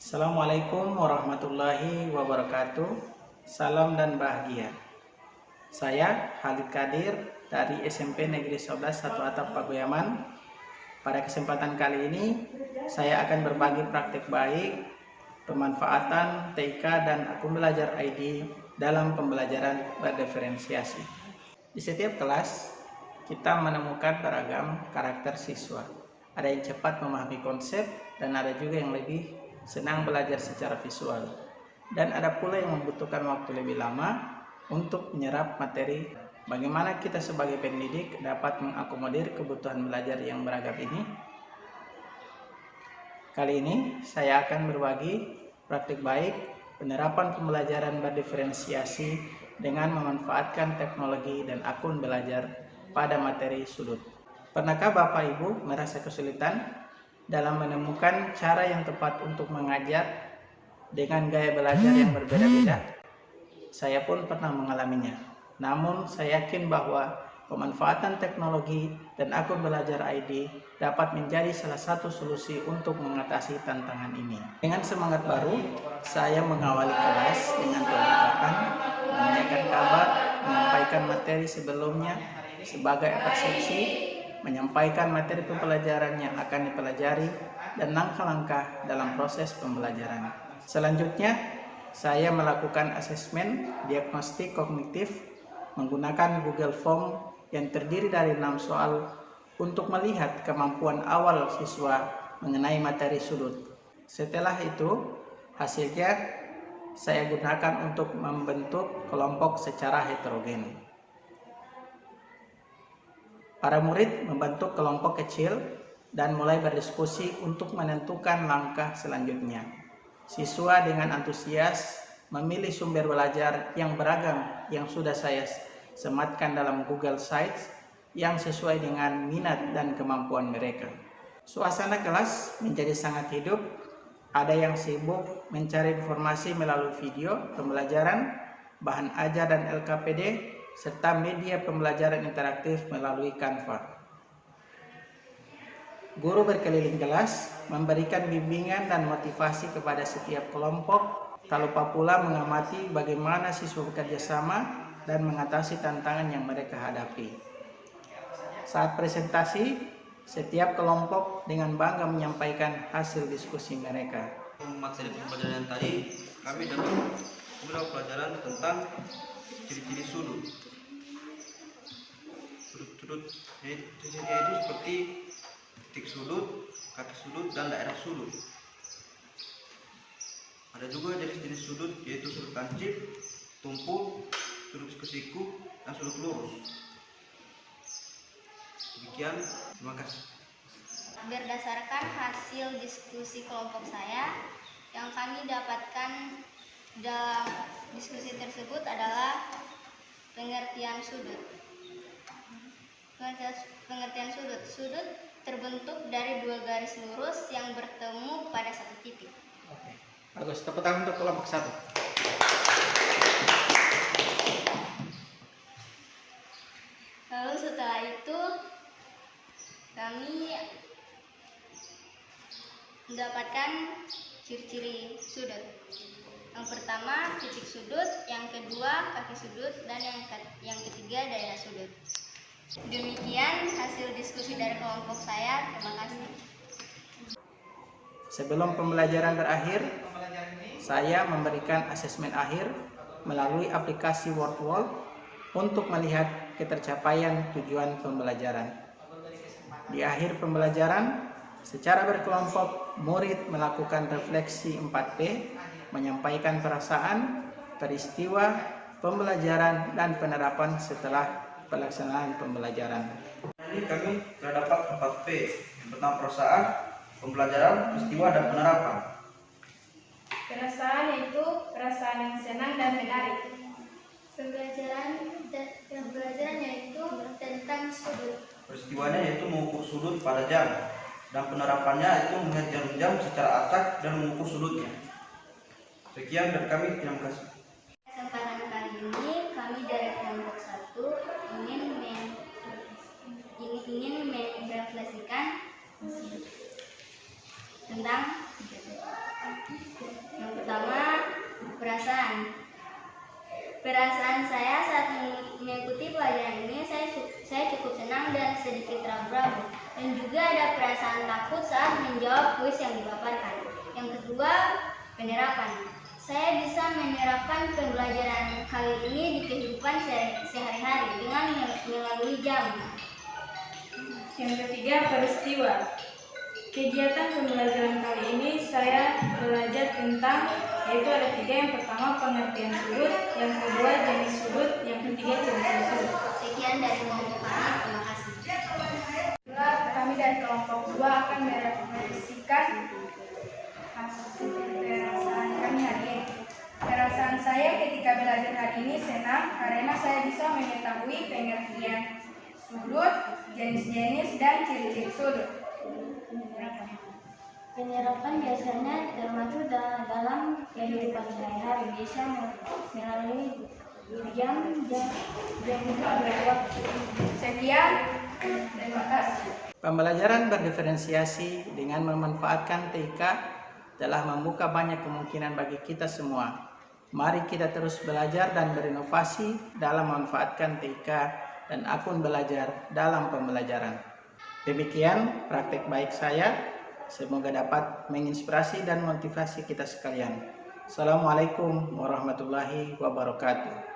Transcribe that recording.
Assalamualaikum warahmatullahi wabarakatuh. Salam dan bahagia. Saya Halid Kadir dari SMP Negeri 11 Satu Atap Pagoyaman. Pada kesempatan kali ini saya akan berbagi praktik baik pemanfaatan TIK dan akun belajar ID dalam pembelajaran berdiferensiasi. Di setiap kelas kita menemukan beragam karakter siswa. Ada yang cepat memahami konsep dan ada juga yang lebih senang belajar secara visual, dan ada pula yang membutuhkan waktu lebih lama untuk menyerap materi. Bagaimana kita sebagai pendidik dapat mengakomodir kebutuhan belajar yang beragam ini? Kali ini saya akan berbagi praktik baik penerapan pembelajaran berdiferensiasi dengan memanfaatkan teknologi dan akun belajar pada materi sudut. Pernahkah Bapak Ibu merasa kesulitan dalam menemukan cara yang tepat untuk mengajar dengan gaya belajar yang berbeda-beda? Saya pun pernah mengalaminya. Namun saya yakin bahwa pemanfaatan teknologi dan akun belajar ID dapat menjadi salah satu solusi untuk mengatasi tantangan ini. Dengan semangat baru, saya mengawali kelas dengan pembukaan, menanyakan kabar, menyampaikan materi sebelumnya sebagai persepsi, menyampaikan materi pembelajaran yang akan dipelajari, dan langkah-langkah dalam proses pembelajaran. Selanjutnya, saya melakukan asesmen diagnostik kognitif menggunakan Google Form yang terdiri dari 6 soal untuk melihat kemampuan awal siswa mengenai materi sudut. Setelah itu, hasilnya saya gunakan untuk membentuk kelompok secara heterogen. Para murid membentuk kelompok kecil dan mulai berdiskusi untuk menentukan langkah selanjutnya. Siswa dengan antusias memilih sumber belajar yang beragam yang sudah saya sematkan dalam Google Sites yang sesuai dengan minat dan kemampuan mereka. Suasana kelas menjadi sangat hidup. Ada yang sibuk mencari informasi melalui video pembelajaran, bahan ajar dan LKPD, serta media pembelajaran interaktif melalui Canva. Guru berkeliling kelas memberikan bimbingan dan motivasi kepada setiap kelompok, tak lupa pula mengamati bagaimana siswa bekerja sama dan mengatasi tantangan yang mereka hadapi. Saat presentasi, setiap kelompok dengan bangga menyampaikan hasil diskusi mereka. Materi pembelajaran tadi kami dapat pelajaran tentang ciri-ciri sudut. Sudut yaitu seperti titik sudut, kaki sudut, dan daerah sudut. Ada juga jenis-jenis sudut yaitu sudut lancip, tumpul, sudut siku, dan sudut lurus. Demikian, terima kasih. Berdasarkan hasil diskusi kelompok saya, yang kami dapatkan dalam diskusi tersebut adalah pengertian sudut. Pengertian sudut. Sudut terbentuk dari dua garis lurus yang bertemu pada satu titik. Oke, bagus. Tepuk tangan untuk kelompok 1. Lalu setelah itu kami mendapatkan ciri-ciri sudut. Yang pertama titik sudut, yang kedua kaki sudut, dan yang ketiga daerah sudut. Demikian hasil diskusi dari kelompok saya. Terima kasih. Sebelum pembelajaran berakhir, saya memberikan asesmen akhir melalui aplikasi WordWall untuk melihat ketercapaian tujuan pembelajaran. Di akhir pembelajaran, secara berkelompok, murid melakukan refleksi 4P, menyampaikan perasaan, peristiwa, pembelajaran, dan penerapan setelah pelaksanaan pembelajaran. Ini kami telah dapat 4P, yang pertama perasaan, pembelajaran, peristiwa, dan penerapan. Perasaan yaitu perasaan yang senang dan menarik. Pembelajaran yaitu tentang sudut. Peristiwanya yaitu mengukur sudut pada jam, dan penerapannya yaitu melihat jam-jam secara acak dan mengukur sudutnya. Sekian dari kami, terima kasih. Kesempatan kali ini kami dari kelompok 1 ingin merefleksikan tentang Perasaan saya saat mengikuti pelajaran ini, saya cukup senang dan sedikit ragu-ragu. Dan juga ada perasaan takut saat menjawab kuis yang dipaparkan. Yang kedua, penerapan. Saya bisa menerapkan pembelajaran kali ini di kehidupan sehari-hari dengan melalui jam. Yang ketiga, peristiwa. Kegiatan pembelajaran kali ini saya belajar tentang, yaitu ada 3. Yang pertama, pengertian sudut, yang kedua, jenis sudut, yang ketiga, ciri-ciri sudut. Sekian dari kelompok kami, terima kasih. Kami dari kelompok 2 akan merefleksikan hasil perasaan kami hari ini. Perasaan saya ketika belajar hari ini senang karena saya bisa mengetahui pengertian sudut, jenis-jenis, dan ciri-ciri sudut. Penerapan biasanya termasuk dalam kehidupan sehari-hari, bisa melalui jam waktu. Sekian, terima kasih. Pembelajaran berdiferensiasi dengan memanfaatkan TIK telah membuka banyak kemungkinan bagi kita semua. Mari kita terus belajar dan berinovasi dalam memanfaatkan TIK dan akun belajar dalam pembelajaran. Demikian praktek baik saya. Semoga dapat menginspirasi dan motivasi kita sekalian. Assalamualaikum warahmatullahi wabarakatuh.